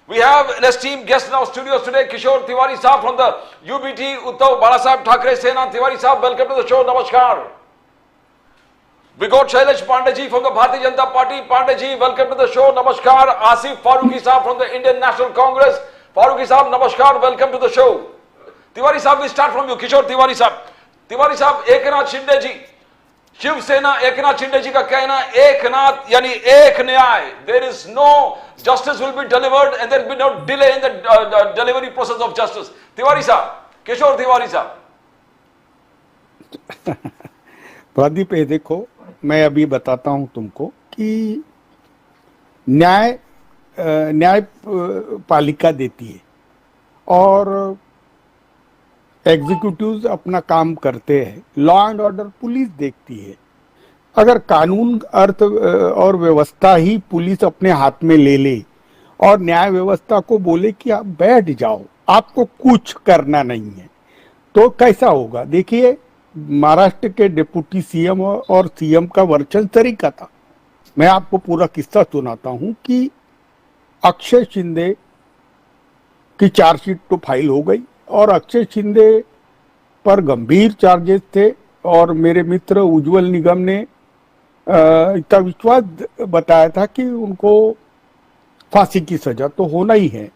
We have an esteemed guest in our studios today, Kishore Tiwari Saab from the UBT Uddhav Balasaheb Thackeray Sena. Tiwari Saab, welcome to the show. Namaskar. We got Shailesh Pandey from the Bharatiya Janata Party. Pandey, welcome to the show. Namaskar. Asif Farooqi Saab from the Indian National Congress. Farooqi Saab, namaskar. Welcome to the show. Tiwari Saab, we start from you. Kishore Tiwari Saab. Tiwari Saab, Eknath Shinde ji, Shiv Sena Eknath Shinde जी का कहना एकनाथ यानी एक न्याय, there is no justice will be delivered and there will be no delay in the delivery process of justice. Tiwari साहब, किशोर तिवारी साहब. प्रदीप, ये देखो, मैं अभी बताता हूं तुमको कि न्याय पालिका देती है और एग्जीक्यूटिव अपना काम करते हैं, लॉ एंड ऑर्डर पुलिस देखती है. अगर कानून अर्थ और व्यवस्था ही पुलिस अपने हाथ में ले ले और न्याय व्यवस्था को बोले कि आप बैठ जाओ, आपको कुछ करना नहीं है, तो कैसा होगा? देखिए, महाराष्ट्र के डिप्टी सीएम और सीएम का वर्चन तरीका था. मैं आपको पूरा किस्सा सुनाता हूं कि अक्षय शिंदे की चार्जशीट तो फाइल हो गई और अक्षय शिंदे पर गंभीर चार्जेस थे और मेरे मित्र उज्जवल निगम ने इतना विश्वास बताया था कि उनको फांसी की सजा तो होना ही है.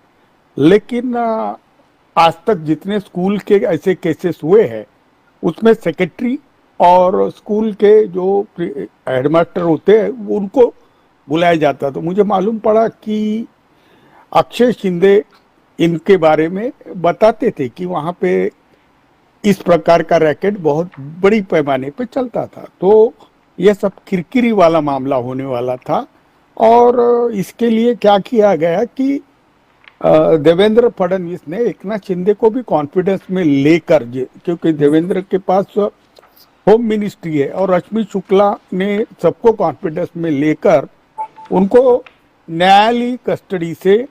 लेकिन आज तक जितने स्कूल के ऐसे केसेस हुए हैं उसमें सेक्रेटरी और स्कूल के जो हेडमास्टर होते हैं उनको बुलाया जाता. तो मुझे मालूम पड़ा कि अक्षय शिंदे इनके बारे में बताते थे कि वहां पे इस प्रकार का रैकेट बहुत बड़ी पैमाने पे चलता था. तो यह सब किरकिरी वाला मामला होने वाला था और इसके लिए क्या किया गया कि देवेंद्र फडणवीस ने एकनाथ शिंदे को भी कॉन्फिडेंस में लेकर, क्योंकि देवेंद्र के पास होम मिनिस्ट्री है और रश्मि शुक्ला ने सबको कॉन्फिडेंस में लेकर उनको न्यायालयीय कस्टडी से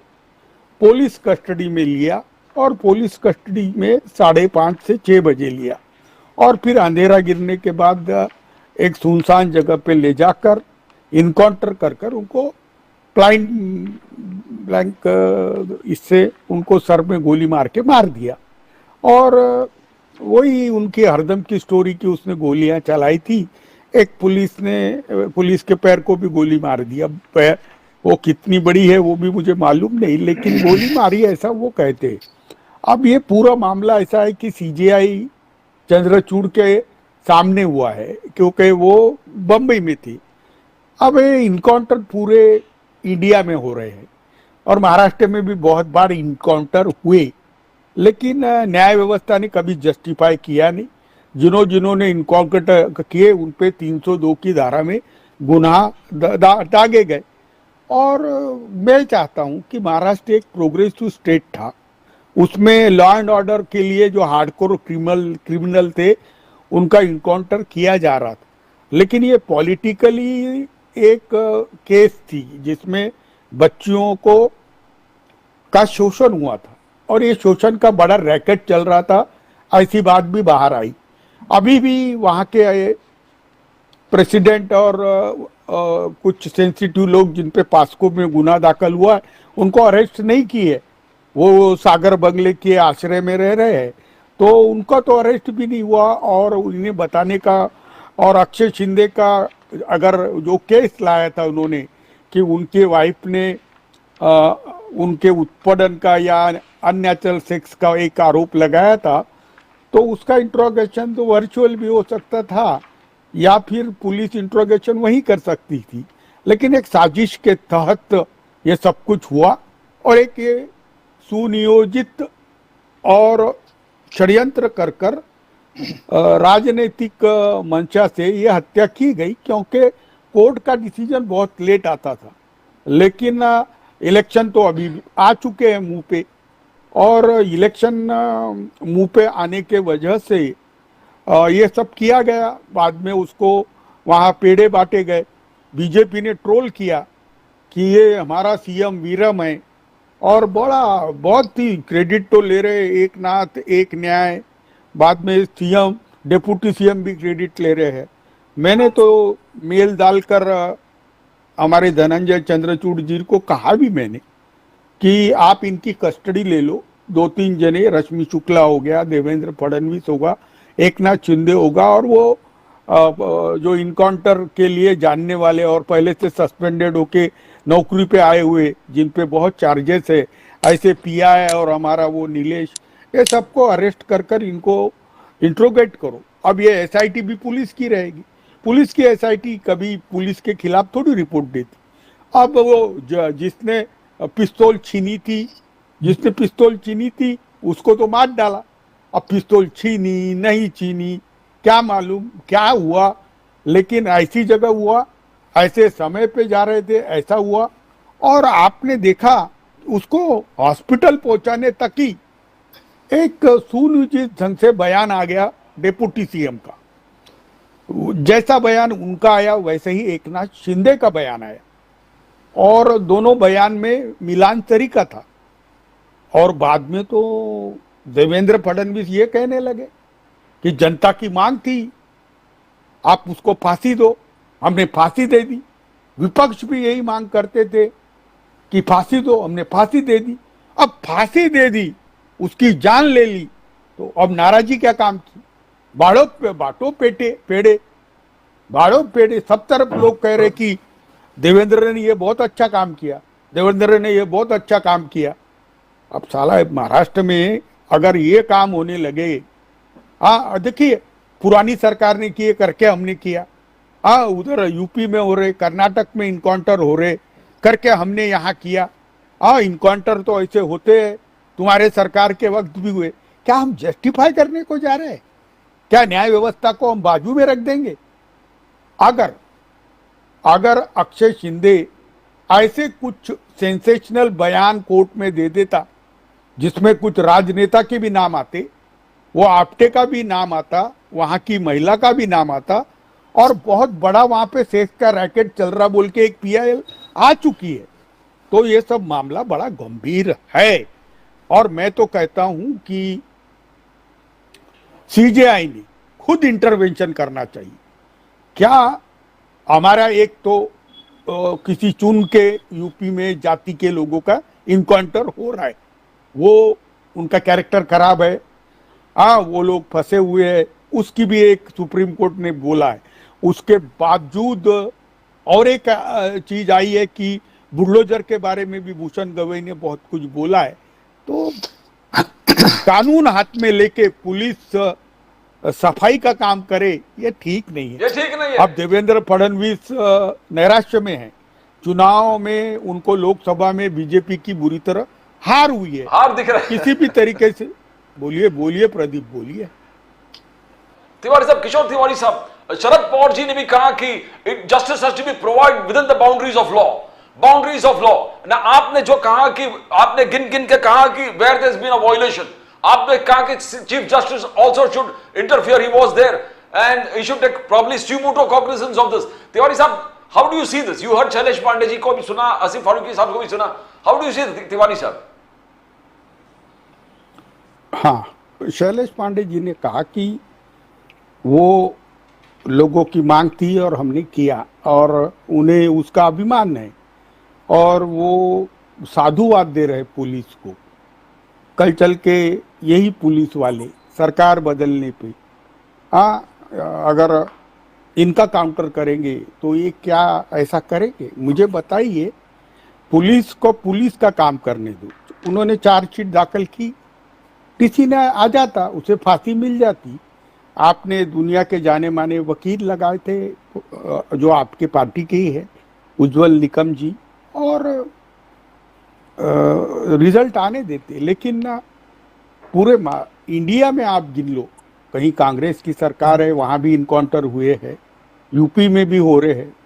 पुलिस कस्टडी में लिया और पुलिस कस्टडी में 5:30 से 6 बजे लिया और फिर अंधेरा गिरने के बाद एक सुनसान जगह पे ले जाकर इनकाउंटर कर उनको ब्लैंक इससे उनको सर में गोली मार के मार दिया. और वही उनकी हरदम की स्टोरी की उसने गोलियां चलाई थी. एक पुलिस के पैर को भी गोली मार दिया. पैर वो कितनी बड़ी है वो भी मुझे मालूम नहीं, लेकिन गोली मारी ऐसा वो कहते. अब ये पूरा मामला ऐसा है कि सीजीआई चंद्रचूड़ के सामने हुआ है क्योंकि वो बम्बई में थी. अब ये इनकाउंटर पूरे इंडिया में हो रहे हैं और महाराष्ट्र में भी बहुत बार इनकाउंटर हुए, लेकिन न्याय व्यवस्था ने कभी जस्टिफाई किया नहीं. जिन्होंने इनकाउंटर किए उन पे 302 की धारा में गुनाह दागे गए. और मैं चाहता हूं कि महाराष्ट्र एक प्रोग्रेसिव स्टेट था, उसमें लॉ एंड ऑर्डर के लिए जो हार्डकोर क्रिमिनल थे उनका इनकाउंटर किया जा रहा था. लेकिन ये पॉलिटिकली एक केस थी जिसमें बच्चियों का शोषण हुआ था और ये शोषण का बड़ा रैकेट चल रहा था. ऐसी बात भी बाहर आई. अभी भी वहाँ के प्रेसिडेंट और कुछ सेंसिटिव लोग जिन पे पास्को में गुनाह दाखिल हुआ है उनको अरेस्ट नहीं किए. वो सागर बंगले के आश्रय में रह रहे हैं तो उनका तो अरेस्ट भी नहीं हुआ. और उन्हें बताने का और अक्षय शिंदे का अगर जो केस लाया था उन्होंने कि उनके वाइफ ने उनके उत्पादन का या अननेचुरल सेक्स का एक आरोप लगाया था, तो उसका इंट्रोगेशन तो वर्चुअल भी हो सकता था या फिर पुलिस इंट्रोगेशन वही कर सकती थी. लेकिन एक साजिश के तहत ये सब कुछ हुआ और एक ये सुनियोजित और षड्यंत्र कर राजनीतिक मंशा से ये हत्या की गई क्योंकि कोर्ट का डिसीजन बहुत लेट आता था. लेकिन इलेक्शन तो अभी आ चुके हैं मुंह पे और इलेक्शन मुंह पे आने के वजह से ये सब किया गया. बाद में उसको वहाँ पेड़े बांटे गए. बीजेपी ने ट्रोल किया कि ये हमारा सीएम वीरम है और बहुत ही क्रेडिट तो ले रहे, एक नाथ एक न्याय. बाद में सीएम डिप्टी सीएम भी क्रेडिट ले रहे हैं. मैंने तो मेल डालकर हमारे धनंजय चंद्रचूड़ जी को कहा भी मैंने कि आप इनकी कस्टडी ले लो। 2-3 जने, रश्मि शुक्ला हो गया, देवेंद्र फडणवीस होगा, एकनाथ शिंदे होगा, और वो जो इनकाउंटर के लिए जानने वाले और पहले से सस्पेंडेड होके नौकरी पे आए हुए, जिन पे बहुत चार्जेस है, ऐसे पीआई और हमारा वो नीलेश, ये सबको अरेस्ट कर कर इनको इंट्रोगेट करो। अब ये एसआईटी भी पुलिस की रहेगी। पुलिस की एसआईटी कभी पुलिस के खिलाफ थोड़ी रिपोर्ट देती। अब वो जिसने पिस्तौल छीनी थी, उसको तो मार डाला। अब पिस्तौल छीनी नहीं छीनी क्या मालूम क्या हुआ, लेकिन ऐसी जगह हुआ, ऐसे समय पे जा रहे थे, ऐसा हुआ। और आपने देखा उसको हॉस्पिटल पहुंचाने तक ही एक सुनियोजित ढंग से बयान आ गया डेप्यूटी सीएम का। जैसा बयान उनका आया वैसे ही एकनाथ शिंदे का बयान आया, और दोनों बयान में मिलान तरीका था। और बाद में तो देवेंद्र फडणवीस ये कहने लगे कि जनता की मांग थी, आप उसको फांसी दो, हमने फांसी दे दी। विपक्ष भी यही मांग करते थे कि फांसी दो, हमने फांसी दे दी। अब फांसी दे दी, उसकी जान ले ली, तो अब नाराजी क्या काम की? बाटो पेड़े सब तरफ लोग कह रहे कि देवेंद्र ने ये बहुत अच्छा काम किया, देवेंद्र ने ये बहुत अच्छा काम किया। अब साला महाराष्ट्र में अगर ये काम होने लगे, हाँ देखिए पुरानी सरकार ने किए करके हमने किया, हाँ उधर यूपी में हो रहे, कर्नाटक में इनकाउंटर हो रहे करके हमने यहाँ किया, हाँ इनकाउंटर तो ऐसे होते हैं, तुम्हारे सरकार के वक्त भी हुए। क्या हम जस्टिफाई करने को जा रहे हैं? क्या न्याय व्यवस्था को हम बाजू में रख देंगे? अगर अक्षय शिंदे ऐसे कुछ सेंसेशनल बयान कोर्ट में दे देता जिसमें कुछ राजनेता के भी नाम आते, वो आपटे का भी नाम आता, वहां की महिला का भी नाम आता, और बहुत बड़ा वहां पे सेक्स का रैकेट चल रहा बोल के एक पीआईएल आ चुकी है, तो ये सब मामला बड़ा गंभीर है। और मैं तो कहता हूं कि सीजेआई ने खुद इंटरवेंशन करना चाहिए। क्या हमारा एक तो किसी चुन के यूपी में जाति के लोगों का इनकाउंटर हो रहा है, वो उनका कैरेक्टर खराब है, हाँ वो लोग फंसे हुए हैं, उसकी भी एक सुप्रीम कोर्ट ने बोला है। उसके बावजूद और एक चीज आई है कि बुलडोजर के बारे में भी भूषण गवई ने बहुत कुछ बोला है। तो कानून हाथ में लेके पुलिस सफाई का काम करे, ये ठीक नहीं है। ये ठीक नहीं है। अब देवेंद्र फडणवीस नैराश्य में है। चुनाव में उनको लोकसभा में बीजेपी की बुरी तरह हार हुई है, हार दिख रहा है किसी भी तरीके से। बोलिए प्रदीप, बोलिए। तिवारी साहब, किशोर तिवारी साहब, शरद पवार जी ने भी कहा कि justice has to be provide with in the boundaries of law. ना आपने जो कहा कि आपने गिन गिन के कहा कि where there has been a violation, आपने कहा कि chief justice also should interfere, he was there and he should take probably suo motu cognizance of this. Tiwari sahab, how do you see this? You heard Shailesh Pandey ji को भी सुना, आसिफ फारूकी साहब को भी सुना, how do you see Tiwari sahab? हाँ, शैलेश पांडे जी ने कहा कि वो लोगों की मांग थी और हमने किया, और उन्हें उसका अभिमान है, और वो साधुवाद दे रहे पुलिस को। कल चल के यही पुलिस वाले सरकार बदलने पे अगर इनका काउंटर करेंगे तो ये क्या ऐसा करेंगे? मुझे बताइए। पुलिस को पुलिस का काम करने दो। उन्होंने चार्जशीट दाखिल की, किसी ने आ जाता, उसे फांसी मिल जाती। आपने दुनिया के जाने माने वकील लगाए थे जो आपके पार्टी के ही है, उज्जवल निकम जी, और रिजल्ट आने देते। लेकिन ना, पूरे इंडिया में आप गिन लो, कहीं कांग्रेस की सरकार है वहाँ भी इनकाउंटर हुए हैं, यूपी में भी हो रहे हैं।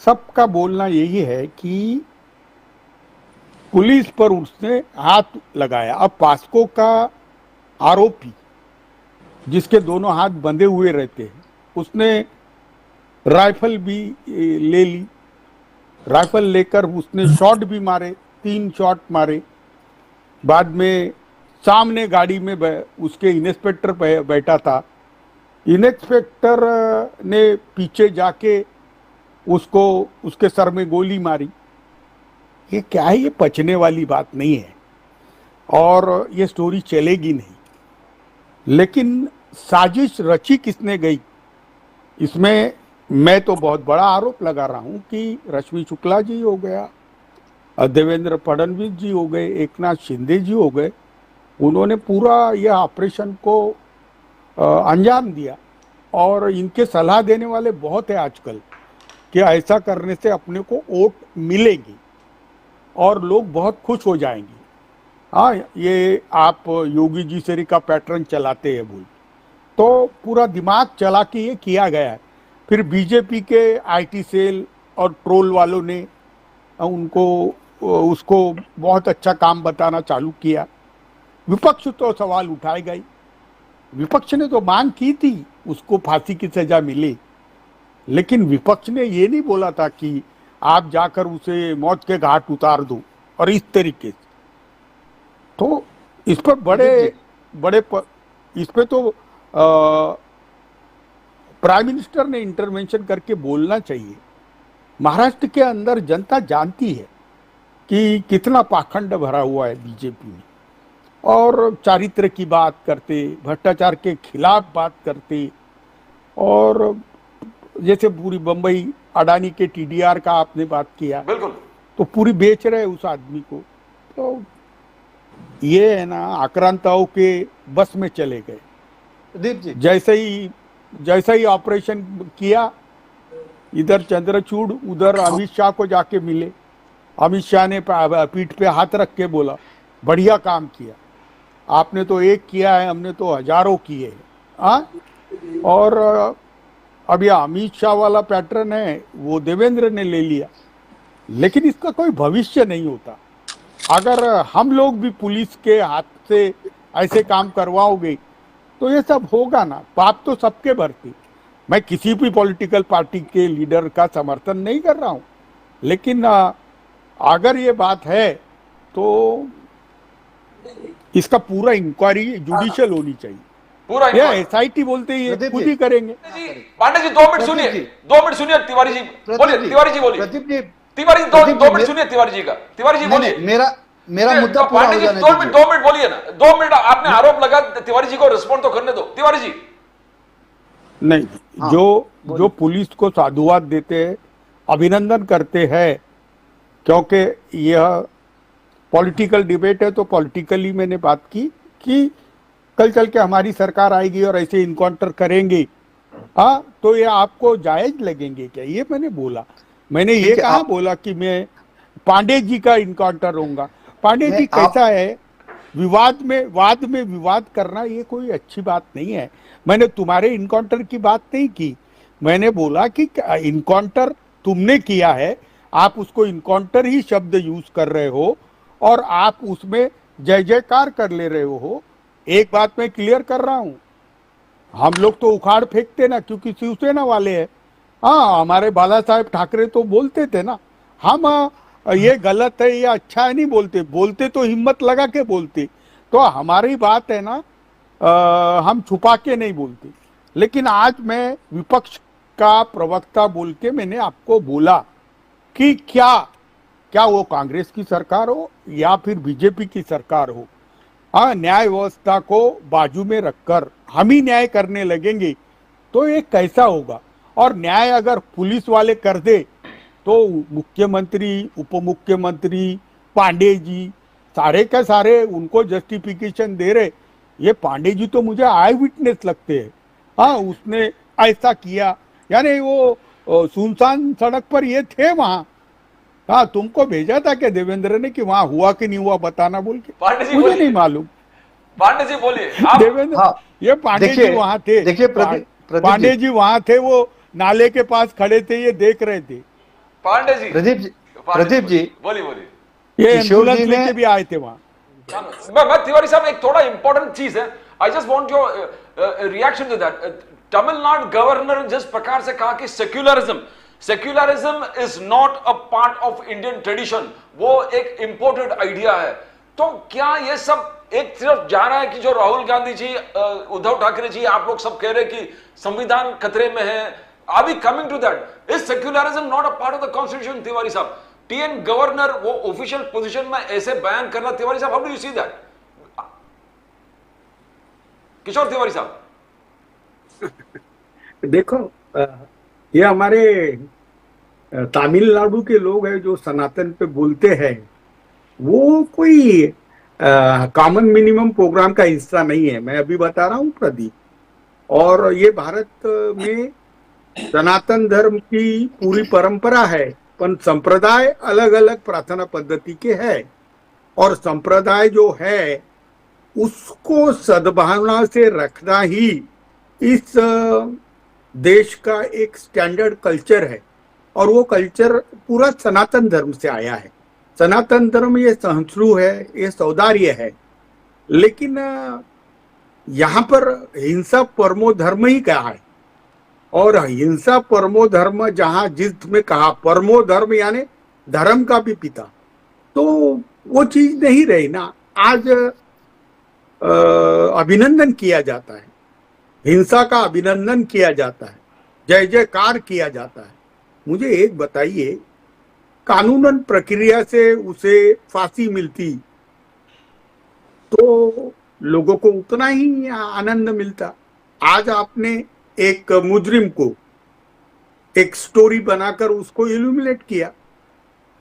सबका बोलना यही है कि पुलिस पर उसने हाथ लगाया। अब पास्को का आरोपी जिसके दोनों हाथ बंधे हुए रहते हैं, उसने राइफल भी ले ली। राइफल लेकर उसने शॉट भी मारे, 3 शॉट मारे। बाद में सामने गाड़ी में उसके इंस्पेक्टर बैठा था, इंस्पेक्टर ने पीछे जाके उसको उसके सर में गोली मारी। ये क्या है, ये पचने वाली बात नहीं है और ये स्टोरी चलेगी नहीं। लेकिन साजिश रची किसने गई, इसमें मैं तो बहुत बड़ा आरोप लगा रहा हूं कि रश्मि शुक्ला जी हो गया, देवेंद्र फडणवीस जी हो गए, एकनाथ शिंदे जी हो गए, उन्होंने पूरा यह ऑपरेशन को अंजाम दिया। और इनके सलाह देने वाले बहुत है आजकल कि ऐसा करने से अपने को वोट मिलेगी और लोग बहुत खुश हो जाएंगे। हाँ, ये आप योगी जी सेरी का पैटर्न चलाते हैं बोल, तो पूरा दिमाग चला के ये किया गया है। फिर बीजेपी के आईटी सेल और ट्रोल वालों ने उनको उसको बहुत अच्छा काम बताना चालू किया। विपक्ष तो सवाल उठाए गई, विपक्ष ने तो मांग की थी उसको फांसी की सजा मिले, लेकिन विपक्ष ने ये नहीं बोला था कि आप जाकर उसे मौत के घाट उतार दो और इस तरीके से। तो इस पर इस पे तो प्राइम मिनिस्टर ने इंटरवेंशन करके बोलना चाहिए। महाराष्ट्र के अंदर जनता जानती है कि कितना पाखंड भरा हुआ है बीजेपी में, और चारित्र की बात करते, भ्रष्टाचार के खिलाफ बात करते, और जैसे पूरी बंबई अडानी के टीडीआर का आपने बात किया, बिल्कुल, तो पूरी बेच रहे उस आदमी को। तो ये है ना, आक्रांताओं के बस में चले गए। प्रदीप जी, जैसा ही ऑपरेशन किया, इधर चंद्रचूड़, उधर अमित शाह को जाके मिले। अमित शाह ने पीठ पे हाथ रख के बोला, बढ़िया काम किया आपने, तो एक किया है, हमने तो हजारों किए हैं। हाँ, और अब यह अमित शाह वाला पैटर्न है वो देवेंद्र ने ले लिया, लेकिन इसका कोई भविष्य नहीं होता। अगर हम लोग भी पुलिस के हाथ से ऐसे काम करवाओगे तो ये सब होगा ना, पाप तो सबके भरते। मैं किसी भी पॉलिटिकल पार्टी के लीडर का समर्थन नहीं कर रहा हूं, लेकिन अगर ये बात है तो इसका पूरा इंक्वायरी जुडिशियल होनी चाहिए। पूरा ये एसआईटी बोलते ही प्रदीप खुद जी, ही करेंगे। पांडे जी 2 मिनट सुनिए, 2 मिनट सुनिए। तिवारी जी बोलिए, तिवारी जी बोलिए, प्रदीप जी, तिवारी जी 2 मिनट सुनिए तिवारी जी का। तिवारी जी बोलिए। मेरा मुद्दा पूरा पांडे हो जी जाने 2 मिनट बोलिए ना, 2 मिनट। आपने आरोप लगा, तिवारी जी को रिस्पॉन्ड तो करने दो। तिवारी जी नहीं, हाँ, जो पुलिस को साधुवाद देते हैं, अभिनंदन करते हैं, क्योंकि यह पॉलिटिकल डिबेट है, तो पॉलिटिकली मैंने बात की कि कल चल के हमारी सरकार आएगी और ऐसे इनकाउंटर करेंगे, हाँ, तो ये आपको जायज लगेंगे क्या, ये मैंने बोला। मैंने ये कहा बोला कि मैं पांडे जी का इनकाउंटर होऊंगा। पांडे जी कैसा है, वाद में विवाद करना ये कोई अच्छी बात नहीं है। मैंने तुम्हारे इनकाउंटर की बात नहीं की, मैंने बोला कि इनकाउंटर तुमने किया है, आप उसको इनकाउंटर ही शब्द यूज कर रहे हो और आप उसमें जय जयकार कर ले रहे हो। एक बात मैं क्लियर कर रहा हूं, हम लोग तो उखाड़ फेंकते ना, क्योंकि शिवसेना वाले हैं। हाँ, हमारे बाला साहेब ठाकरे तो बोलते थे ना, हम ये गलत है, ये अच्छा है नहीं बोलते तो हिम्मत लगा के बोलते। तो हमारी बात है ना, हम छुपा के नहीं बोलते। लेकिन आज मैं विपक्ष का प्रवक्ता बोल के मैंने आपको बोला कि क्या वो कांग्रेस की सरकार हो या फिर बीजेपी की सरकार हो, हाँ, न्याय व्यवस्था को बाजू में रखकर हम ही न्याय करने लगेंगे तो ये कैसा होगा। और न्याय अगर पुलिस वाले कर दे तो मुख्यमंत्री, उप मुख्यमंत्री, पांडे जी, सारे का सारे उनको जस्टिफिकेशन दे रहे। ये पांडे जी तो मुझे आई विटनेस लगते हैं। हाँ, उसने ऐसा किया, यानी वो सुनसान सड़क पर ये थे वहां। हाँ, तुमको भेजा था क्या देवेंद्र ने कि वहां हुआ कि नहीं हुआ बताना बोल के? मुझे नहीं मालूम। पांडे जी बोलिए। देवेंद्र, हाँ, ये पांडे जी वहां थे। देखिए पांडे जी वहां थे, वो नाले के पास खड़े थे, ये देख रहे थे। पांडे जी, प्रदीप जी बोलिए। ये एम्बुलेंस लेके भी आए थे वहां। मैं तिवारी साहब, एक थोड़ा इंपॉर्टेंट चीज है, I just want your reaction to that. Tamil Nadu governor जिस प्रकार से कहा कि secularism is not a part of Indian tradition, वो एक इंपोर्टेड आइडिया है, तो क्या ये सब एक तरफ जा रहा है कि जो राहुल गांधी जी, उद्धव ठाकरे जी, आप लोग सब कह रहे हैं कि संविधान खतरे में है? Are we coming to that? Is secularism not a part of the constitution? Tiwari sahab, TN governor वो ऑफिशियल पोजीशन में ऐसे बयान करना, Tiwari sahab, how do you see that? Kishore Tiwari sahab, देखो, ये हमारे तमिलनाडु के लोग हैं जो सनातन पे बोलते हैं, वो कोई कॉमन मिनिमम प्रोग्राम का हिस्सा नहीं है। मैं अभी बता रहा हूँ प्रदीप, और ये भारत में सनातन धर्म की पूरी परंपरा है, पर संप्रदाय अलग अलग प्रार्थना पद्धति के है, और संप्रदाय जो है उसको सद्भावना से रखना ही इस देश का एक स्टैंडर्ड कल्चर है, और वो कल्चर पूरा सनातन धर्म से आया है। सनातन धर्म ये सहिष्णु है, ये सौदार्य है, लेकिन यहाँ पर हिंसा परमो धर्म ही कहा है, और हिंसा परमो धर्म जहाँ जिस में कहा परमो धर्म यानी धर्म का भी पिता, तो वो चीज नहीं रही ना। आज अभिनंदन किया जाता है, हिंसा का अभिनंदन किया जाता है, जय जयकार किया जाता है। मुझे एक बताइए, कानूनन प्रक्रिया से उसे फांसी मिलती तो लोगों को उतना ही आनंद मिलता। आज आपने एक मुजरिम को एक स्टोरी बनाकर उसको इल्यूमिनेट किया,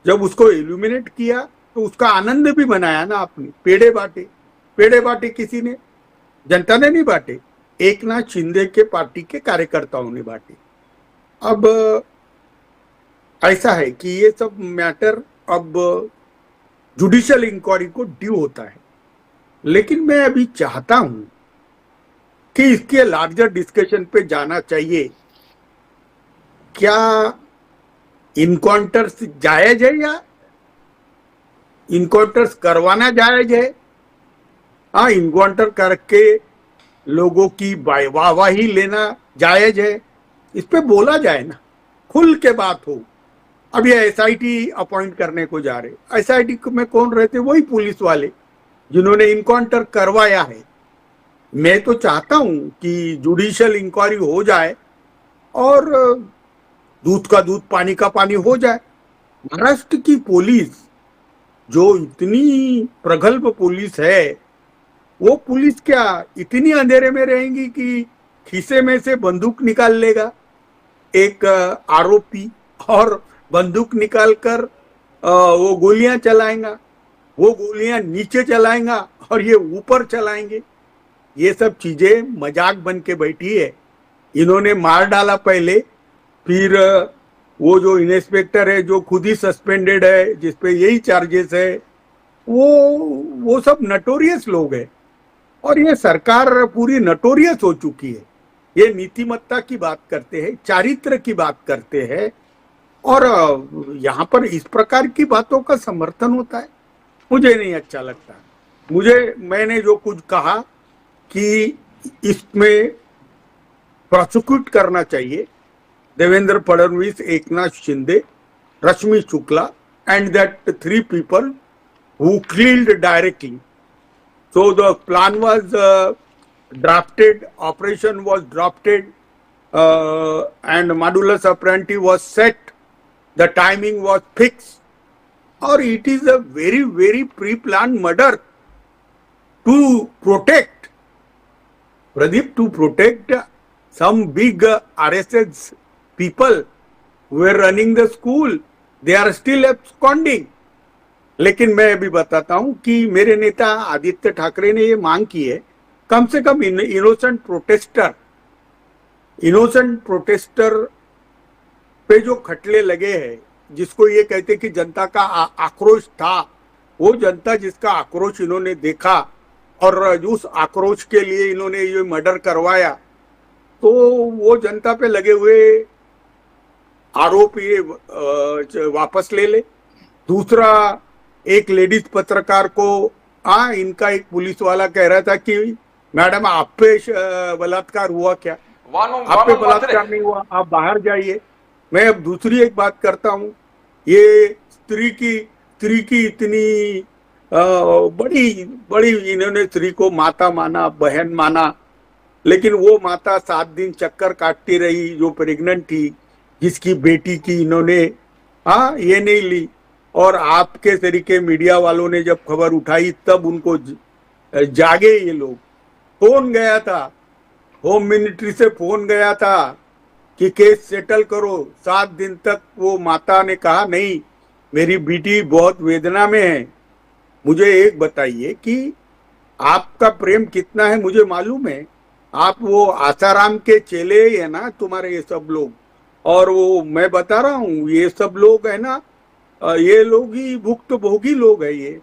जब उसको इल्यूमिनेट किया तो उसका आनंद भी मनाया ना आपने, पेड़े बांटे। पेड़े बांटे किसी ने, जनता ने नहीं बांटे, एक नाथ शिंदे के पार्टी के कार्यकर्ताओं ने बांटे। अब ऐसा है कि ये सब मैटर अब जुडिशियल इंक्वायरी को ड्यू होता है, लेकिन मैं अभी चाहता हूं कि इसके लार्जर डिस्कशन पे जाना चाहिए। क्या इनकाउंटर्स जायज है या इनकाउंटर्स करवाना जायज है? हाँ, इनकाउंटर करके लोगों की वाहवाही लेना जायज है, इस पे बोला जाए ना, खुल के बात हो। अब ये एसआईटी अपॉइंट करने को जा रहे, एसआईटी में कौन रहते? वही पुलिस वाले जिन्होंने इनकाउंटर करवाया है। मैं तो चाहता हूं कि जुडिशियल इंक्वायरी हो जाए और दूध का दूध पानी का पानी हो जाए। महाराष्ट्र की पुलिस जो इतनी प्रगल्भ पुलिस है, वो पुलिस क्या इतनी अंधेरे में रहेंगी कि खीसे में से बंदूक निकाल लेगा एक आरोपी और बंदूक निकालकर वो गोलियां चलाएगा, वो गोलियां नीचे चलाएगा और ये ऊपर चलाएंगे। ये सब चीजें मजाक बन के बैठी है। इन्होंने मार डाला पहले, फिर वो जो इंस्पेक्टर है जो खुद ही सस्पेंडेड है, जिसपे यही चार्जेस है, वो सब नटोरियस लोग हैं, और ये सरकार पूरी नटोरियस हो चुकी है। ये नीतिमत्ता की बात करते हैं, चारित्र की बात करते हैं, और यहाँ पर इस प्रकार की बातों का समर्थन होता है, मुझे नहीं अच्छा लगता। मैंने जो कुछ कहा कि इसमें प्रोसिक्यूट करना चाहिए देवेंद्र फडणवीस, एकनाथ शिंदे, रश्मि Shukla, and that 3 people who killed directly. So the plan was drafted, operation was drafted, and modulus operandi was set, the timing was fixed, or it is a very, very pre-planned murder to protect, Pradeep, to protect some big RSS people who were running the school. They are still absconding. लेकिन मैं अभी बताता हूं कि मेरे नेता आदित्य ठाकरे ने ये मांग की है, कम से कम इनोसेंट प्रोटेस्टर पे जो खटले लगे हैं, जिसको ये कहते कि जनता का आक्रोश था, वो जनता जिसका आक्रोश इन्होंने देखा और उस आक्रोश के लिए इन्होंने ये मर्डर करवाया, तो वो जनता पे लगे हुए आरोप ये वापस ले ले। दूसरा, एक लेडीज पत्रकार को इनका एक पुलिस वाला कह रहा था कि मैडम आप पे बलात्कार हुआ क्या? आप पे बलात्कार नहीं हुआ, आप बाहर जाइए। मैं अब दूसरी एक बात करता हूँ, ये स्त्री की इतनी बड़ी इन्होंने स्त्री को माता माना, बहन माना, लेकिन वो माता 7 दिन चक्कर काटती रही जो प्रेग्नेंट थी, जिसकी बेटी की इन्होंने ये नहीं ली। और आपके तरीके मीडिया वालों ने जब खबर उठाई तब उनको जागे ये लोग। फोन गया था, होम मिनिस्ट्री से फोन गया था कि केस सेटल करो। 7 दिन तक वो माता ने कहा नहीं, मेरी बेटी बहुत वेदना में है। मुझे एक बताइए कि आपका प्रेम कितना है मुझे मालूम है। आप वो आसाराम के चेले है ना तुम्हारे ये सब लोग, और वो मैं बता रहा हूँ ये सब लोग है ना, ये लोग ही भुक्तभोगी लोग है ये।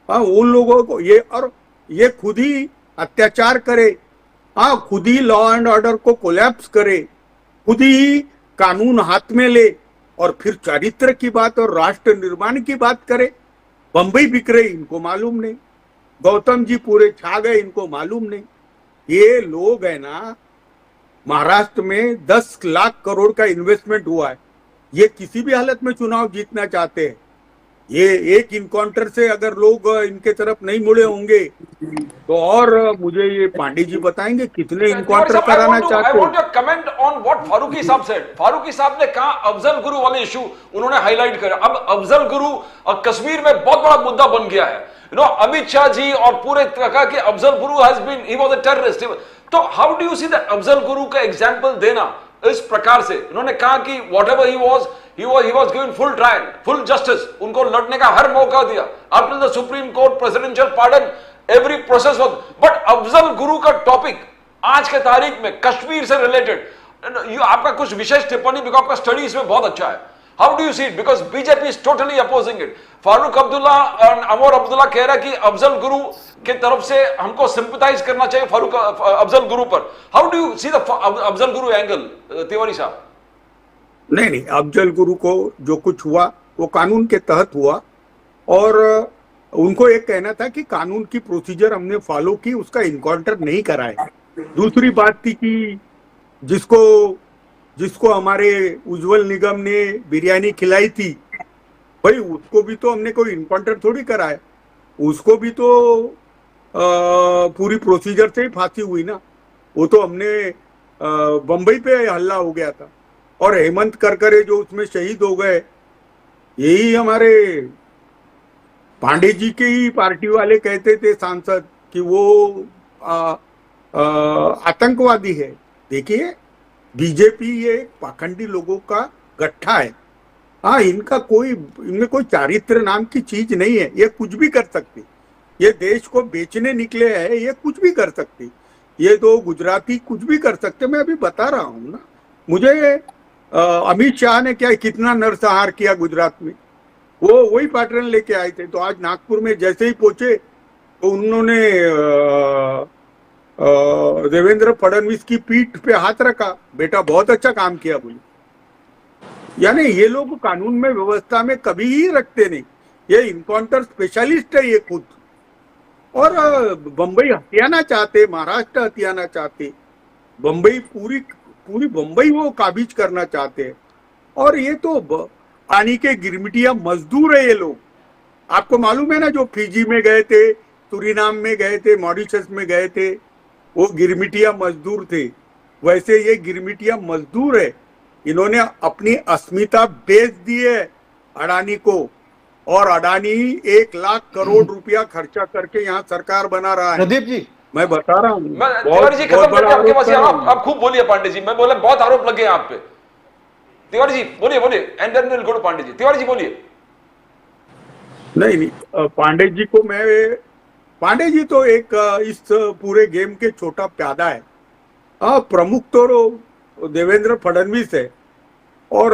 हाँ, उन लोगों को ये, और ये खुद ही अत्याचार करे, हाँ खुद ही लॉ एंड ऑर्डर को कोलैप्स करे, खुद ही कानून हाथ में ले, और फिर चरित्र की बात और राष्ट्र निर्माण की बात करे। बंबई बिक रही इनको मालूम नहीं, गौतम जी पूरे छा गए इनको मालूम नहीं। ये लोग है ना, महाराष्ट्र में 10 लाख करोड़ का इन्वेस्टमेंट हुआ है, ये किसी भी हालत में चुनाव जीतना चाहते हैं। ये एक इनकाउंटर से अगर लोग इनके तरफ नहीं मुड़े होंगे तो, और मुझे ये पांडे जी बताएंगे कितने इनकाउंटर कराना चाहते हैं। I want your comment on what Farooqui साहब said. फारूकी साहब ने कहा अफजल गुरु वाले इशू उन्होंने हाईलाइट करा। अब अफजल गुरु और कश्मीर में बहुत बड़ा मुद्दा बन गया है। अमित शाह जी और पूरे कहा कि Afzal Guru has been, he was a terrorist. तो how do you see that Afzal Guru का एग्जांपल देना इस प्रकार से? उन्होंने कहा कि whatever he was given full trial, full justice, उनको लड़ने का हर मौका दिया। After the supreme court presidential pardon, every process was, but Afzal Guru का टॉपिक आज के तारीख में कश्मीर से रिलेटेड आपका कुछ विशेष टिप्पणी, बिकॉज आपका स्टडी इसमें बहुत अच्छा है। How do you see it? Because BJP is totally opposing it. Farooq Abdullah और अमर अब्दुल्ला कह रहा है कि अफजल गुरु की तरफ से हमको सिंपैथाइज करना चाहिए फारूक अफजल गुरु पर। How do you see the Afzal Guru angle, Tiwari साहब? नहीं, अफजल गुरु को जो कुछ हुआ वो कानून के तहत हुआ, और उनको एक कहना था कि कानून की प्रोसीजर हमने फॉलो की, उसका इनकाउंटर नहीं कराया। दूसरी बात थी कि जिसको हमारे उज्जवल निगम ने बिरयानी खिलाई थी, भाई उसको भी तो हमने कोई इनकाउंटर थोड़ी कराया, उसको भी तो पूरी प्रोसीजर से ही फांसी हुई ना। वो तो हमने बंबई पे हल्ला हो गया था, और हेमंत करकरे जो उसमें शहीद हो गए, यही हमारे पांडे जी के ही पार्टी वाले कहते थे सांसद कि वो आतंकवादी है। देखिए, बीजेपी ये पाखंडी लोगों का गट्ठा है। हाँ, इनमें कोई चारित्र नाम की चीज नहीं है। ये कुछ भी कर सकते, ये देश को बेचने निकले हैं, ये कुछ भी कर सकते, ये दो गुजराती कुछ भी कर सकते। मैं अभी बता रहा हूँ ना, मुझे अमित शाह ने क्या कितना नरसंहार किया गुजरात में, वो वही पैटर्न लेके आए थे। तो आज नागपुर में जैसे ही पहुंचे तो उन्होंने देवेंद्र फडणवीस की पीठ पे हाथ रखा, बेटा बहुत अच्छा काम किया बोले। यानी ये लोग कानून में, व्यवस्था में कभी ही रखते नहीं। ये इनकाउंटर स्पेशलिस्ट है ये खुद, और बंबई हथियाना चाहते, महाराष्ट्र हथियाना चाहते, बंबई पूरी बंबई वो काबिज करना चाहते हैं। और ये तो पानी के गिरमिटिया मजदूर है ये लोग। आपको मालूम है ना, जो फिजी में गए थे, सुरीनाम में गए थे, मॉरिशस में गए थे, वो गिरमिटिया मजदूर थे। वैसे ये गिरमिटिया मजदूर है, इन्होंने अपनी अस्मिता बेच दी है अडानी को, और अडानी 1 लाख करोड़ रुपया खर्चा करके यहाँ सरकार बना रहा है। प्रदीप जी, मैं बता रहा हूँ, तिवारी जी खत्म करके आपके पास आप खूब बोलिए पांडे जी। मैं बोला बहुत आरोप लगे आप पे। तिवारी जी बोलिए and then will go to Pandey ji. Tiwari ji बोलिए। नहीं, पांडे जी को मैं, पांडे जी तो एक इस पूरे गेम के छोटा प्यादा है। प्रमुख तो देवेंद्र फडणवीस है, और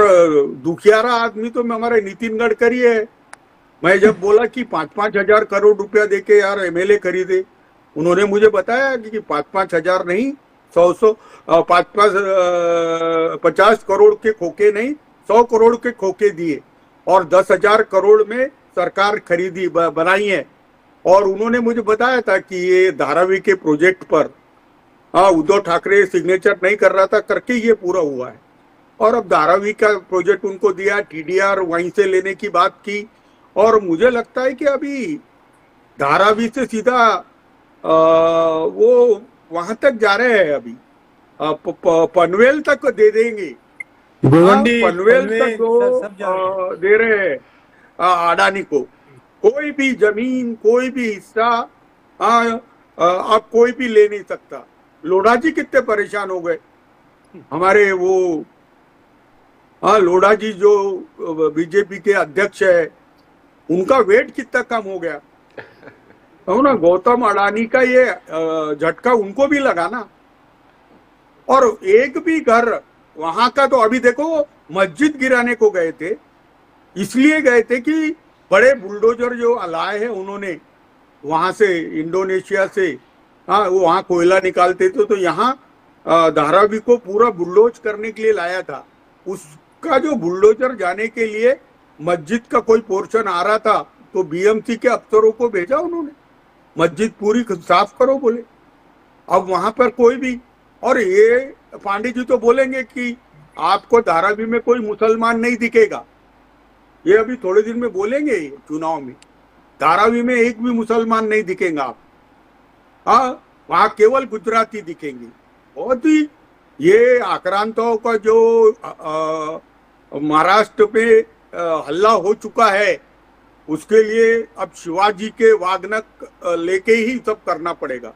दुखियारा आदमी तो हमारे नितिन गडकरी है। मैं जब बोला कि 5-5 हजार करोड़ रुपया देके यार एमएलए खरीदे, उन्होंने मुझे बताया कि 5-5 हजार नहीं, 50 करोड़ के खोखे नहीं, 100 करोड़ के खोखे दिए, और 10,000 करोड़ में सरकार खरीदी बनाई है। और उन्होंने मुझे बताया था कि ये धारावी के प्रोजेक्ट पर उद्धव ठाकरे सिग्नेचर नहीं कर रहा था, करके ये पूरा हुआ है। और अब धारावी का प्रोजेक्ट उनको दिया, टीडीआर वहीं से लेने की बात की, और मुझे लगता है कि अभी धारावी से सीधा वो वहां तक जा रहे हैं। अभी पनवेल तक दे देंगे, पनवेल तक वो दे रहे हैं। अडानी को। कोई भी जमीन, कोई भी हिस्सा अब कोई भी ले नहीं सकता। लोढ़ा जी कितने परेशान हो गए, हमारे वो लोढ़ा जी जो बीजेपी के अध्यक्ष है, उनका वेट कितना कम हो गया हो ना। गौतम अडानी का ये झटका उनको भी लगा ना। और एक भी घर वहां का, तो अभी देखो मस्जिद गिराने को गए थे, इसलिए गए थे कि बड़े बुलडोजर जो लाए हैं उन्होंने वहां से, इंडोनेशिया से, वो वहां कोयला निकालते थे, तो यहाँ धारावी को पूरा बुलडोज करने के लिए लाया था। उसका जो बुलडोजर जाने के लिए मस्जिद का कोई पोर्शन आ रहा था, तो बीएमसी के अफसरों को भेजा उन्होंने, मस्जिद पूरी साफ करो बोले। अब वहां पर कोई भी, और ये पांडे जी तो बोलेंगे कि आपको धारावी में कोई मुसलमान नहीं दिखेगा, ये अभी थोड़े दिन में बोलेंगे चुनाव में, धारावी में एक भी मुसलमान नहीं दिखेगा आप, हाँ वहां केवल गुजराती दिखेंगे। बहुत ही ये आक्रांताओं का जो महाराष्ट्र पे हल्ला हो चुका है, उसके लिए अब शिवाजी के वागनक लेके ही सब करना पड़ेगा।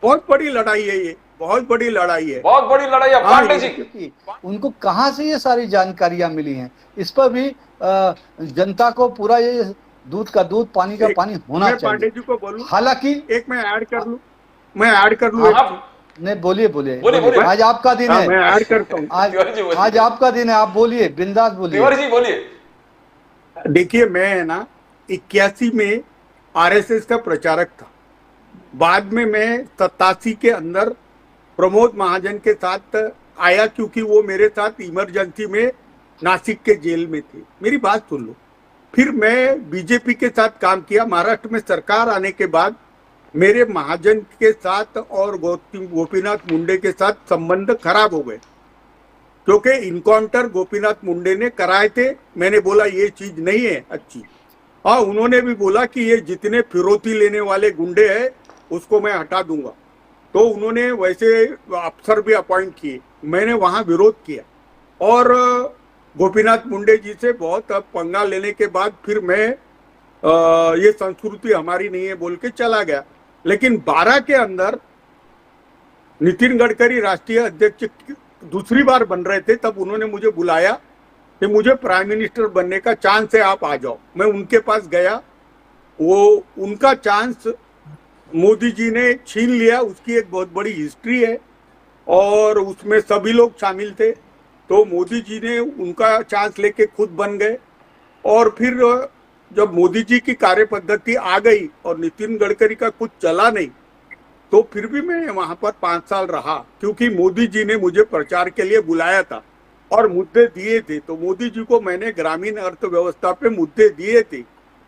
बहुत बड़ी लड़ाई है ये, बहुत बड़ी लड़ाई है, बहुत बड़ी लड़ाई है पांडे जी। उनको कहाँ से ये सारी जानकारियां मिली हैं, इस पर भी जनता को पूरा ये दूध का दूध, पानी का पानी होना चाहिए। पांडे जी को बोलूं, हालांकि एक मैं ऐड कर लूं, मैं ऐड कर लूं। नहीं बोलिए बोलिए, बोलिए। आज आपका दिन है, मैं ऐड करता हूं। आज आपका दिन है, आप बोलिए, बिंदास बोलिए। तिवारी जी बोलिए। देखिए मैं है ना 81 में आरएसएस का प्रचारक था, बाद में मैं 87 के अंदर प्रमोद महाजन के साथ आया, क्योंकि वो मेरे साथ इमरजेंसी में नासिक के जेल में थे। मेरी बात सुन लो। फिर मैं बीजेपी के साथ काम किया। महाराष्ट्र में सरकार आने के बाद मेरे महाजन के साथ और गोपीनाथ मुंडे के साथ संबंध खराब हो गए, क्योंकि इनकाउंटर गोपीनाथ मुंडे ने कराए थे। मैंने बोला ये चीज नहीं है अच्छी, और उन्होंने भी बोला कि ये जितने फिरौती लेने वाले गुंडे हैं उसको मैं हटा दूंगा। तो उन्होंने वैसे अफसर भी अपॉइंट किए, मैंने वहां विरोध किया, और गोपीनाथ मुंडे जी से बहुत पंगा लेने के बाद फिर मैं ये संस्कृति हमारी नहीं है बोल के चला गया। लेकिन 12 के अंदर नितिन गडकरी राष्ट्रीय अध्यक्ष दूसरी बार बन रहे थे, तब उन्होंने मुझे बुलाया कि मुझे प्राइम मिनिस्टर बनने का चांस है, आप आ जाओ। मैं उनके पास गया, वो उनका चांस मोदी जी ने छीन लिया। उसकी एक बहुत बड़ी हिस्ट्री है और उसमें सभी लोग शामिल थे। तो मोदी जी ने उनका चांस लेके खुद बन गए, और फिर जब मोदी जी की कार्य पद्धति आ गई और नितिन गडकरी का कुछ चला नहीं, तो फिर भी मैं वहां पर 5 साल रहा, क्योंकि मोदी जी ने मुझे प्रचार के लिए बुलाया था और मुद्दे दिए थे। तो मोदी जी को मैंने ग्रामीण अर्थव्यवस्था पे मुद्दे दिए थे,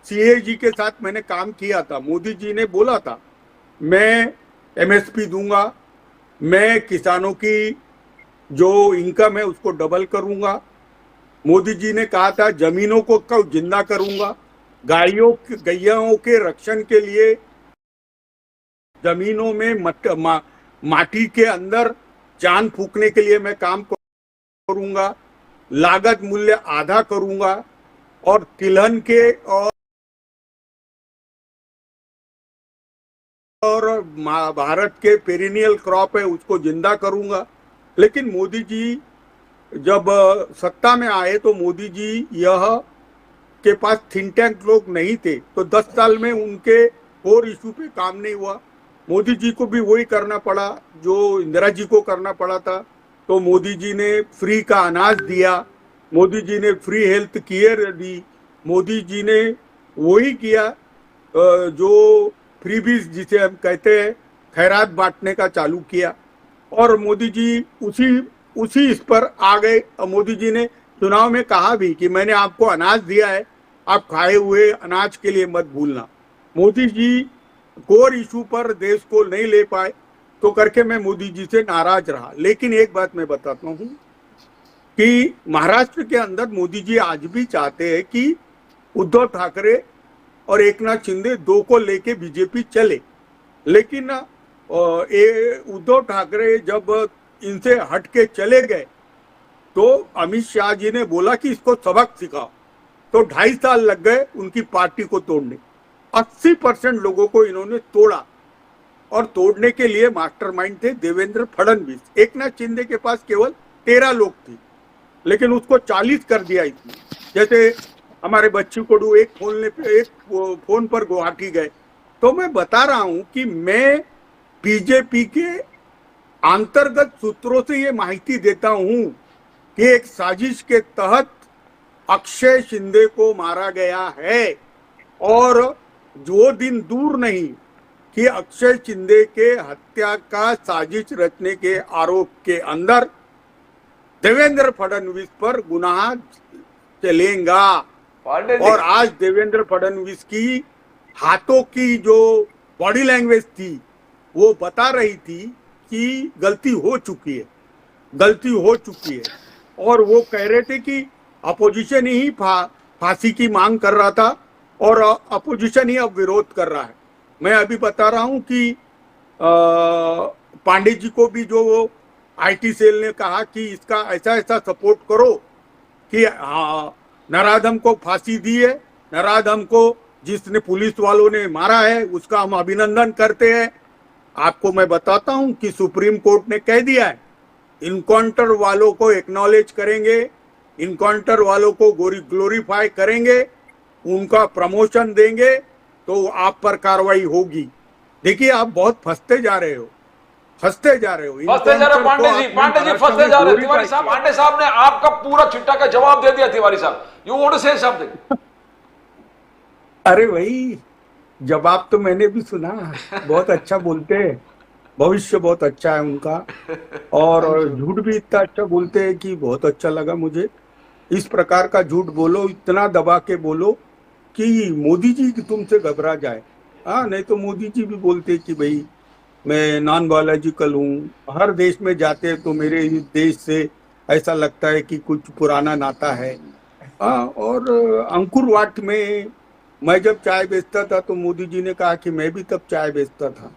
सीएजी के साथ मैंने काम किया था। मोदी जी ने बोला था मैं एमएसपी दूंगा, मैं किसानों की जो इनकम है उसको डबल करूंगा। मोदी जी ने कहा था जमीनों को जिंदा करूंगा, गैयाओं के रक्षण के लिए जमीनों में माटी के अंदर चांद फूकने के लिए मैं काम करूंगा, लागत मूल्य आधा करूंगा, और तिलहन के और भारत के पेरिनियल क्रॉप है उसको जिंदा करूंगा। लेकिन मोदी जी जब सत्ता में आए तो मोदी जी यह के पास थिंक टैंक लोग नहीं थे, तो 10 साल में उनके कोर इशू पे काम नहीं हुआ। मोदी जी को भी वही करना पड़ा जो इंदिरा जी को करना पड़ा था। तो मोदी जी ने फ्री का अनाज दिया, मोदी जी ने फ्री हेल्थ केयर दी, मोदी जी ने वही किया जो फ्रीबीज जिसे हम कहते हैं, खैरात बांटने का चालू किया। और मोदी जी उसी इस पर आ गए। और मोदी जी ने चुनाव में कहा भी कि मैंने आपको अनाज दिया है, आप खाए हुए अनाज के लिए मत भूलना। मोदी जी कोर इशू पर देश को नहीं ले पाए, तो करके मैं मोदी जी से नाराज रहा। लेकिन एक बात मैं बताता हूँ कि महाराष्ट्र के अंदर मोदी जी आज भी चाहते हैं कि उद्धव ठाकरे और एकनाथ शिंदे दो को लेके बीजेपी चले। लेकिन उद्धव ठाकरे जब इनसे हट के चले गए तो अमित शाह जी ने बोला कि इसको सबक सिखाओ। तो 2.5 साल लग गए उनकी पार्टी को तोड़ने। 80% लोगों को इन्होंने तोड़ा, और तोड़ने के लिए मास्टरमाइंड थे देवेंद्र फडणवीस। एकनाथ शिंदे के पास केवल 13 लोग थे, लेकिन उसको 40 कर दिया इसने। जैसे हमारे बच्चू कडू एक फोन पर गुवाहाटी गए। तो मैं बता रहा हूं कि मैं बीजेपी के अंतर्गत सूत्रों से ये माहिती देता हूं कि एक साजिश के तहत अक्षय शिंदे को मारा गया है, और जो दिन दूर नहीं कि अक्षय शिंदे के हत्या का साजिश रचने के आरोप के अंदर देवेंद्र फडणवीस पर गुनाह चलेगा। और आज देवेंद्र फडणवीस की हाथों की जो बॉडी लैंग्वेज थी वो बता रही थी कि गलती हो चुकी है, और वो कह रहे थे कि अपोजिशन ही फांसी की मांग कर रहा था और अपोजिशन ही अब विरोध कर रहा है। मैं अभी बता रहा हूं कि पांडे जी को भी जो आईटी सेल ने कहा कि इसका ऐसा सपोर्ट करो कि नराधम को फांसी दी है, नराधम को जिसने पुलिस वालों ने मारा है उसका हम अभिनंदन करते हैं। आपको मैं बताता हूं कि सुप्रीम कोर्ट ने कह दिया है इनकाउंटर वालों को एक्नॉलेज करेंगे, इनकाउंटर वालों को ग्लोरीफाई करेंगे, उनका प्रमोशन देंगे, तो आप पर कार्रवाई होगी। देखिए आप बहुत फंसते जा रहे हो। पांडे जी फंसते जा रहे। तिवारी साहब, पांडे साहब ने आपका पूरा चिट्ठा का जवाब दे दिया। तिवारी साहब, you want to say something? अरे भाई, जवाब तो मैंने भी सुना, बहुत अच्छा बोलते हैं, भविष्य बहुत अच्छा है उनका, और झूठ भी इतना अच्छा बोलते हैं कि बहुत अच्छा लगा मुझे। इस प्रकार का झूठ बोलो, इतना दबा के बोलो कि मोदी जी तुमसे घबरा जाए। हाँ, नहीं तो मोदी जी भी बोलते कि भाई मैं नॉन बायोलॉजिकल हूँ। हर देश में जाते तो मेरे देश से ऐसा लगता है कि कुछ पुराना नाता है। हाँ, और अंकुर वाट में मैं जब चाय बेचता था तो मोदी जी ने कहा कि मैं भी तब चाय बेचता था।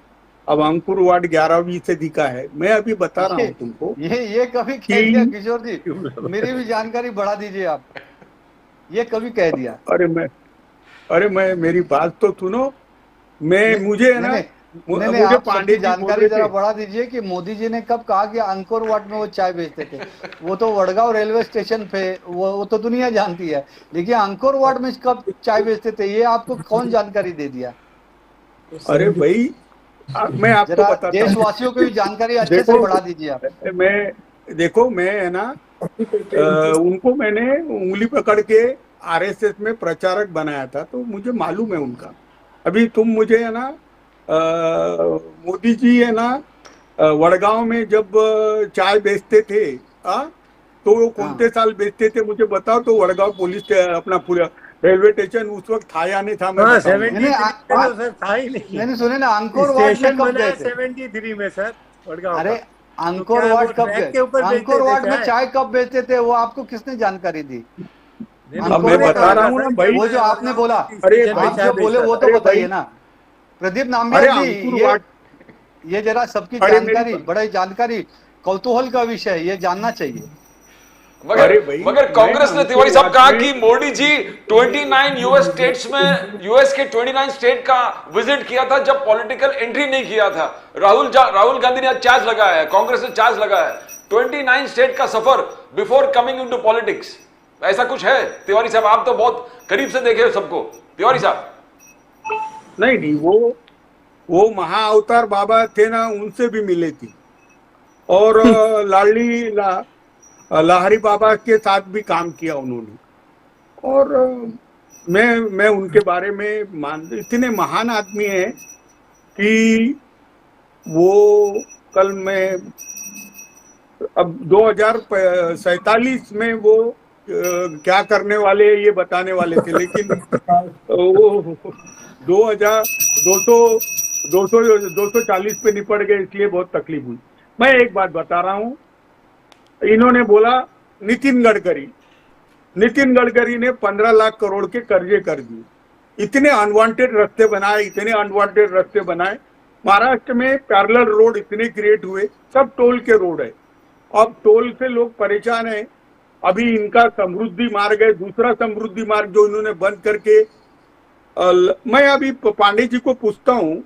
अब अंकुर वाट 11वीं से दिखा है। मैं अभी बता रहा हूँ तुमको। ये कभी कह दिया किशोर जी? मेरी भी जानकारी बढ़ा दीजिए आप। ये कभी कह दिया? अरे मैं मेरी बात तो सुनो। मुझे है ना, नहीं, आप पांडे जानकारी जरा बढ़ा दीजिए कि मोदी जी ने कब कहा कि अंकुर वाट में वो चाय बेचते थे। वो तो वडगांव रेलवे स्टेशन पे, वो तो दुनिया जानती है, लेकिन अंकुर वाट में कब चाय बेचते थे ये आपको कौन जानकारी दे दिया? अरे भाई, मैं आपको बताता हूं, देशवासियों को भी जानकारी अच्छे से बढ़ा दीजिए आप। मैं है ना, उनको मैंने उंगली पकड़ के आरएसएस में प्रचारक बनाया था, तो मुझे मालूम है उनका। अभी तुम मुझे है ना, मोदी जी है ना वडगांव में जब चाय बेचते थे, तो वो कौन से साल बेचते थे मुझे बताओ। तो वडगांव पुलिस अपना पूरा रेलवे स्टेशन उस वक्त था या नहीं था? मैं नहीं सुने ना, अंकुर वाट में कब गए थे? 73 में सर, वडगांव। अरे अंकुर वाट कब गए? अंकुर वाट में चाय कब बेचते थे वो आपको किसने जानकारी दी? मैं बता रहा हूँ ना भाई, वो जो आपने बोला, अरे आप जो बोले वो तो बताइए ना। प्रदीप नाम्बियाल जी, ये जरा सबकी जानकारी, बड़ी जानकारी, कौतूहल का विषय है, ये जानना चाहिए। मगर कांग्रेस ने तिवारी साहब कहा कि मोदी जी 29 यूएस स्टेट्स में, यूएस के 29 स्टेट का विजिट किया था जब पॉलिटिकल एंट्री नहीं किया था। राहुल गांधी ने चार्ज लगाया है, कांग्रेस ने चार्ज लगाया है 29 स्टेट का सफर बिफोर कमिंग इनटू पॉलिटिक्स। ऐसा कुछ है तिवारी साहब? आप तो बहुत करीब से देखे हो सबको तिवारी साहब। नहीं, वो महाअवतार बाबा थे ना, उनसे भी मिले थी, और लाहरी बाबा के साथ भी काम किया उन्होंने। और मैं उनके बारे में इतने महान आदमी हैं कि वो कल मैं अब 2047 में वो क्या करने वाले ये बताने वाले थे, लेकिन वो 240 पे निपट गए, इसलिए बहुत तकलीफ हुई। मैं एक बात बता रहा हूं, इन्होंने बोला नितिन गडकरी ने 15 लाख करोड़ के कर्जे कर दिए। इतने अनवांटेड रास्ते बनाए महाराष्ट्र में, पैरेलल रोड इतने क्रिएट हुए, सब टोल के रोड है। अब टोल से लोग परेशान है, अभी इनका समृद्धि मार्ग है, दूसरा समृद्धि मार्ग जो इन्होंने बंद करके मैं अभी पांडे जी को पूछता हूं,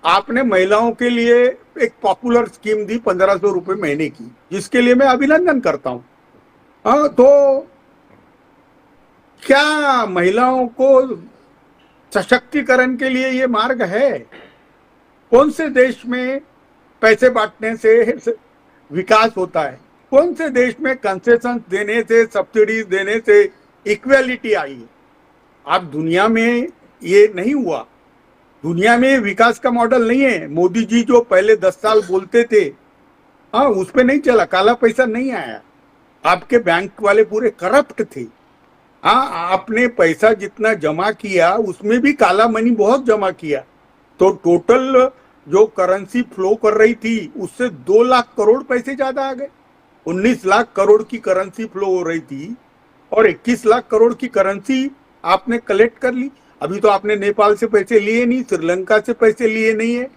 आपने महिलाओं के लिए एक पॉपुलर स्कीम दी 1500 रुपए महीने की, जिसके लिए मैं अभिनंदन करता हूं। हाँ, तो क्या महिलाओं को सशक्तिकरण के लिए ये मार्ग है? कौन से देश में पैसे बांटने से विकास होता है? कौन से देश में कंसेशन देने से, सब्सिडीज देने से इक्वेलिटी आई है? आप दुनिया में ये नहीं हुआ। दुनिया में विकास का मॉडल नहीं है। मोदी जी जो पहले 10 साल बोलते थे, हाँ, उस पे नहीं चला, काला पैसा नहीं आया। आपके बैंक वाले पूरे करप्ट थे। हाँ, आपने पैसा जितना जमा किया उसमें भी काला मनी बहुत जमा किया, तो टोटल जो करेंसी फ्लो कर रही थी उससे 2 लाख करोड़ पैसे ज्यादा आ गए। 19 लाख करोड़ की करेंसी फ्लो हो रही थी और 21 लाख करोड़ की करेंसी आपने कलेक्ट कर ली। अभी तो आपने नेपाल से पैसे लिए नहीं, श्रीलंका से पैसे लिए नहीं है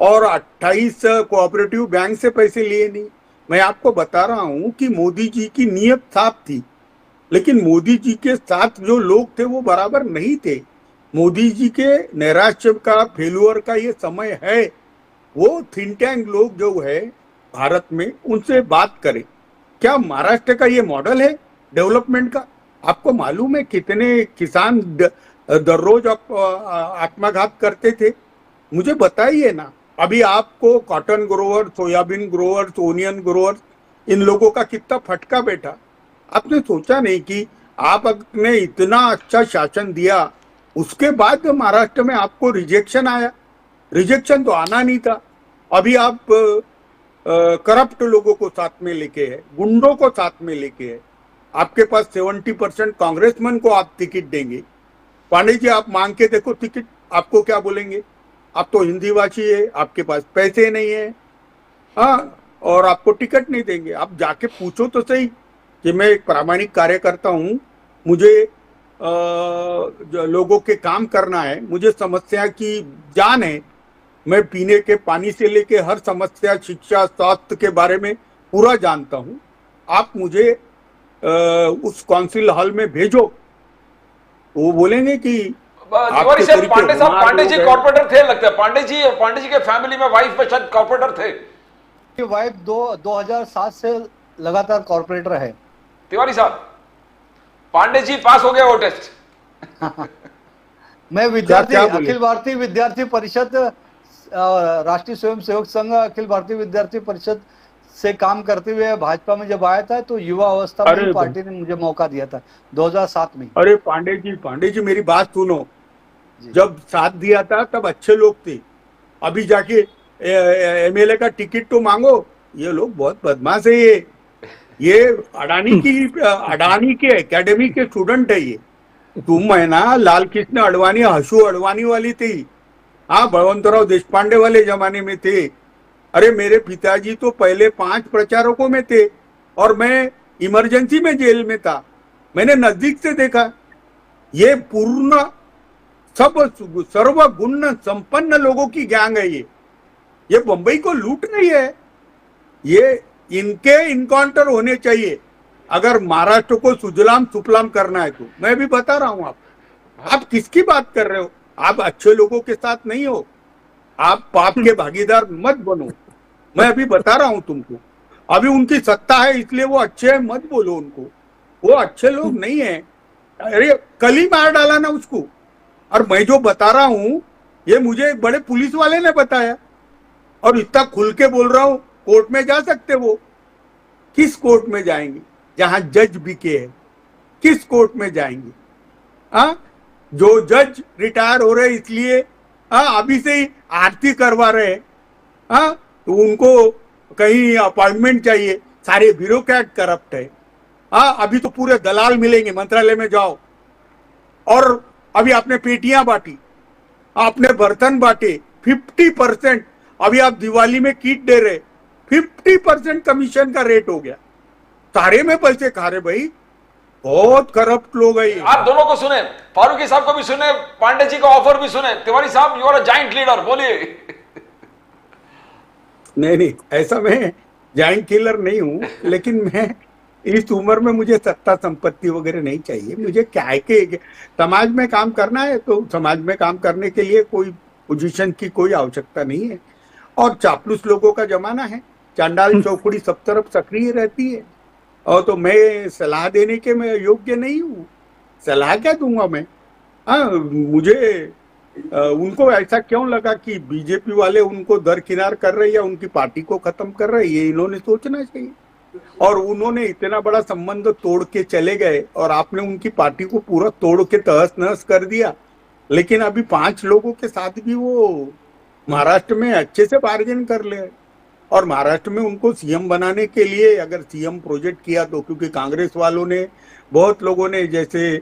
और 28 कोऑपरेटिव बैंक से पैसे लिए नहीं। मैं आपको बता रहा हूं कि मोदी जी की नीयत साफ थी, लेकिन मोदी जी के साथ जो लोग थे वो बराबर नहीं थे। मोदी जी के नैराश्य का, फेल्यूर का ये समय है। वो थिंक टैंक लोग जो है भारत में, उनसे बात करें। क्या महाराष्ट्र का ये मॉडल है डेवलपमेंट का? आपको मालूम है कितने किसान दररोज आत्मघात करते थे? मुझे बताइए ना। अभी आपको cotton grower, soybean growers, onion growers, इन लोगों का कितना फटका बैठा। आपने सोचा नहीं कि आपने इतना अच्छा शासन दिया, उसके बाद महाराष्ट्र में आपको रिजेक्शन आया? रिजेक्शन तो आना नहीं था। अभी आप करप्ट लोगों को साथ में लेके है, गुंडों को साथ में लेके है। आपके पास 70% कांग्रेसमैन को आप टिकट देंगे। पांडे जी, आप मांग के देखो टिकट, आपको क्या बोलेंगे? आप तो हिंदी भाषी है, आपके पास पैसे नहीं है, हाँ, और आपको टिकट नहीं देंगे। आप जाके पूछो तो सही कि मैं एक प्रामाणिक कार्यकर्ता हूँ, मुझे लोगों के काम करना है, मुझे समस्या की जान है, मैं पीने के पानी से लेके हर समस्या, शिक्षा, स्वास्थ्य के बारे में पूरा जानता हूँ। आप मुझे उस काउंसिल हॉल में भेजो। वो बोलेंगे कि तिवारी साहब, पांडे जी कॉर्पोरेटर थे लगता है। पांडे जी के फैमिली में वाइफ में शायद कॉर्पोरेटर थे। वाइफ 2007 से लगातार कॉर्पोरेटर है। तिवारी साहब, पांडे जी पास हो गए वो टेस्ट। मैं विद्यार्थी, अखिल भारतीय विद्यार्थी परिषद, राष्ट्रीय स्वयं सेवक संघ, अखिल भारतीय विद्यार्थी परिषद से काम करते हुए भाजपा में जब आया था तो युवा अवस्था में पार्टी ने मुझे मौका दिया था 2007 में। अरे पांडे जी मेरी बात सुनो। जब साथ दिया था तब अच्छे लोग थे। अभी जाके एमएलए का टिकट तो मांगो, ये लोग बहुत बदमाश है। ये अडानी के एकेडमी के स्टूडेंट है ये। तुम है ना, लाल कृष्ण अडवाणी, हसू अडवाणी वाली थी, हाँ, बळवंतराव देशपांडे वाले जमाने में थे। अरे मेरे पिताजी तो पहले 5 प्रचारकों में थे और मैं इमरजेंसी में जेल में था। मैंने नजदीक से देखा। ये पूर्ण सब सर्व गुण संपन्न लोगों की गैंग है ये बंबई को लूट रही है। ये इनके इनकाउंटर होने चाहिए अगर महाराष्ट्र को सुजलाम सुफलाम करना है। तो मैं भी बता रहा हूं, आप किसकी बात कर रहे हो? आप अच्छे लोगों के साथ नहीं हो, आप पाप के भागीदार मत बनो। मैं अभी बता रहा हूं तुमको, अभी उनकी सत्ता है इसलिए वो अच्छे हैं, मत बोलो उनको, वो अच्छे लोग नहीं है। अरे कल ही मार डाला ना उसको। और मैं जो बता रहा हूं ये मुझे एक बड़े पुलिस वाले ने बताया और इतना खुल के बोल रहा हूं। कोर्ट में जा सकते वो? किस कोर्ट में जाएंगे जहां जज बिके है? किस कोर्ट में जाएंगे? हाँ, जो जज रिटायर हो रहे इसलिए अभी से ही आरती करवा रहे हैं, हाँ, तो उनको कहीं अपॉइंटमेंट चाहिए। सारे ब्यूरोक्रेट करप्ट है। हाँ, अभी तो पूरे दलाल मिलेंगे, मंत्रालय में जाओ। और अभी आपने पेटियां बांटी, आपने बर्तन बांटे, 50%। अभी आप दिवाली में किट दे रहे, 50% कमीशन का रेट हो गया। सारे में पैसे खा रहे भाई, बहुत करप्ट लोग हैं। आप दोनों को सुने, फारूकी साहब को भी सुने, पांडे जी का ऑफर भी सुने। तिवारी साहब, you are a giant leader, बोलिए। नहीं, ऐसा मैं जाइंट किलर नहीं हूं, लेकिन मैं इस उम्र में मुझे सत्ता संपत्ति वगैरह नहीं चाहिए। मुझे क्या है कि समाज में काम करना है, तो समाज में काम करने के लिए कोई पोजीशन की कोई आवश्यकता नहीं है। और चापलूस लोगों का जमाना है, चांडाल चौकड़ी सब तरफ सक्रिय रहती है, और तो मैं सलाह देने के मैं योग्य नहीं हूँ। सलाह क्या दूंगा मैं? हाँ, मुझे उनको ऐसा क्यों लगा कि बीजेपी वाले उनको दरकिनार कर रहे हैं या उनकी पार्टी को खत्म कर रहे हैं, ये इन्होंने सोचना चाहिए। और उन्होंने इतना बड़ा संबंध तोड़ के चले गए और आपने उनकी पार्टी को पूरा तोड़ के तहस नहस कर दिया। लेकिन अभी 5 लोगों के साथ भी वो महाराष्ट्र में अच्छे से बार्गेन कर ले, और महाराष्ट्र में उनको सीएम बनाने के लिए अगर सीएम प्रोजेक्ट किया तो, क्योंकि कांग्रेस वालों ने, बहुत लोगों ने, जैसे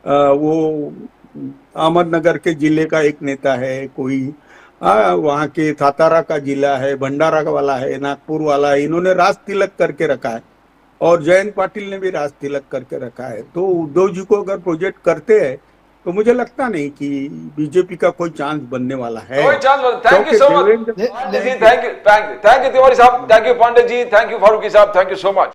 वो अहमदनगर के जिले का एक नेता है, कोई वहाँ के सातारा का जिला है, भंडारा वाला है, नागपुर वाला है, इन्होंने राज तिलक करके रखा है, और जयंत पाटिल ने भी राज तिलक करके रखा है। तो उद्धव जी को अगर प्रोजेक्ट करते हैं तो मुझे लगता नहीं कि बीजेपी का कोई चांस बनने वाला है। कोई chance. Thank you so much, thank you Tiwari sahab, thank you Pandey ji, thank you Farooqui sahab, thank you so much.